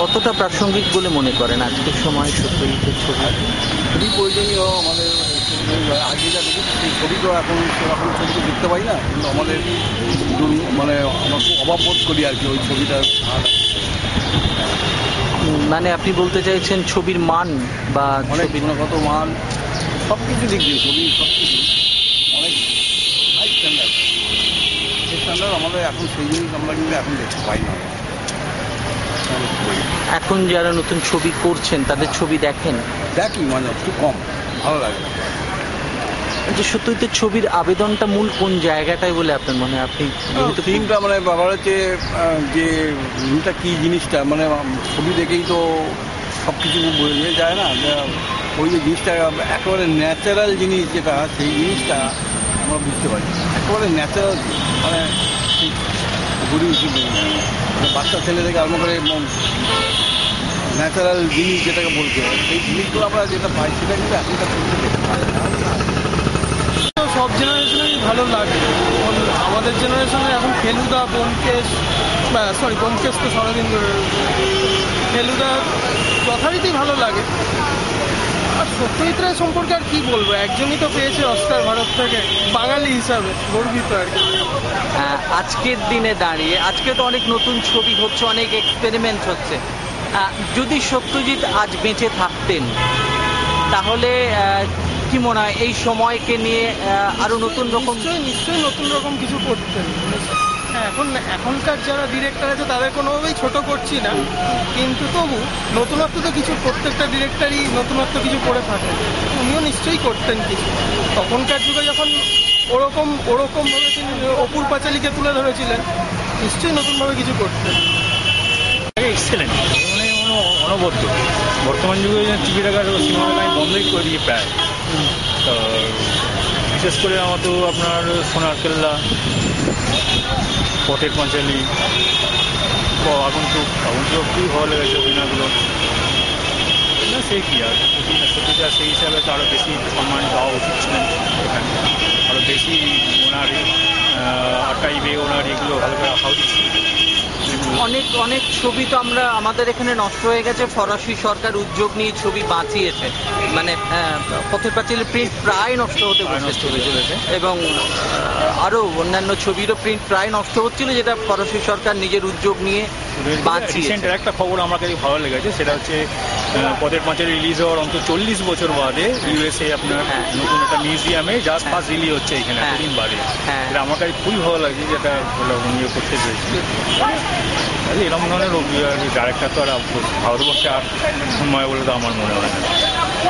কতটা প্রাসঙ্গিক বলে মনে করেন আজকের সময় সত্যজিতের ছবি? খুবই প্রয়োজনীয় আমাদের। আগে যা দেখেছি সেই ছবি তো এখন সেরকম ছবি তো দেখতে পাই না, কিন্তু আমাদের মানে আমরা খুব অভাব বোধ করি আর কি ওই ছবিটা। মানে আপনি বলতে চাইছেন ছবির মান বা অনেক ছবির গুণগত মান সব কিছু দিক দিয়ে ছবি সব কিছু অনেক হাই স্ট্যান্ডার্ড। সেই স্ট্যান্ডার্ড আমাদের এখন সেই জিনিস আমরা কিন্তু এখন দেখতে পাই না। এখন যারা নতুন ছবি করছেন তাদের ছবি দেখেন? দেখি মানে একটু কম, ভালো লাগে। যে সত্যজিতের ছবির আবেদনটা মূল কোন জায়গাটায় বলে আপনার মনে হয়? আপনি যেহেতু থিমটা মানে ব্যাপার হচ্ছে যে থিমটা কী জিনিসটা মানে ছবি দেখেই তো সব কিছু বোঝা যায় না। ওই যে জিনিসটা একেবারে ন্যাচারাল জিনিস যেটা সেই জিনিসটা আমরা বুঝতে পারি। একেবারে ন্যাচারাল মানে ঘুরি বাচ্চা ছেলে থেকে আরম্ভ করে ন্যাচারাল জিনিস যেটাকে বলতে হয় সেই জিনিসগুলো আমরা যেটা পাই সেটা কিন্তু এখনকার ছবিতে দেখতে পাই না। সব জেনারেশনেরই ভালো লাগে। আমাদের জেনারেশনে এখন ফেলুদা, ব্যোমকেশ ব্যোমকেশ তো শরদিন্দু, ফেলুদা যথারীতি ভালো লাগে। আর সত্যজিৎ রায় সম্পর্কে আর কি বলবো, একজনই তো পেয়েছে অস্কার ভারত থেকে, বাঙালি হিসাবে গর্বিত আর কি। আজকের দিনে দাঁড়িয়ে আজকে তো অনেক নতুন ছবি হচ্ছে, অনেক এক্সপেরিমেন্ট হচ্ছে। যদি সত্যজিৎ আজ বেঁচে থাকতেন তাহলে কি মনে হয় এই সময়কে নিয়ে আরো নতুন রকম নিশ্চয়ই নতুন রকম কিছু করতেন। এখনকার যারা ডিরেক্টর আছে তাদের কোনোভাবেই ছোট করছি না, কিন্তু তবু নতুনত্ব তো কিছু, প্রত্যেকটা ডিরেক্টরই নতুনত্ব কিছু করে থাকেন। উনিও নিশ্চয়ই করতেন কিছু। তখনকার যুগে যখন ওরকমভাবে তিনি অপুর পাঁচালীকে তুলে ধরেছিলেন, নিশ্চয়ই নতুনভাবে কিছু করতেন। এক্সেলেন্ট, মানে অনবদ্য। বর্তমান যুগে টিভি দেখার সিনেমা দেখা আমি বন্ধই করে দিই প্রায়। তো বিশেষ করে আমার তো আপনার সোনার কেল্লা, পথের পাঁচালী, আগন্তুক খুবই ভালো লেগেছে অভিনয়গুলো। না সেই কি আর সত্যিটা সেই হিসাবে তো আরও বেশি সম্মান দেওয়া উচিত ছিলেন এখানে। আরও বেশি ওনার আর্কাইভে ওনার এগুলো ভালো করে রাখা উচিত ছিল। অনেক অনেক ছবি তো আমরা আমাদের এখানে নষ্ট হয়ে গেছে। ফরাসি সরকার উদ্যোগ নিয়ে ছবি বাঁচিয়েছে, মানে পথের পাঁচালীর প্রিন্ট প্রায় নষ্ট হতে চলেছে, এবং আরো অন্যান্য ছবিরও প্রিন্ট প্রায় নষ্ট হচ্ছিল, যেটা ফরাসি সরকার নিজের উদ্যোগ নিয়ে বাঁচিয়েছে। একটা খবর আমার কাছে ভালো লেগেছে, সেটা হচ্ছে পথের পাঁচালী রিলিজ হওয়ার অন্তত 40 বছর বাদে ইউএসএ আপনার নতুন একটা মিউজিয়ামে জাস্ট ফার্স্ট রিলিজ হচ্ছে এখানে এতদিন বাদে। এটা আমার কাছে খুবই ভালো লাগছে, যেটা উনিও করতে চেয়েছি। এরকম ধরনের ডাইরেক্টর তো আর ভারতবর্ষে আর সময় বলে তো আমার মনে হয় না।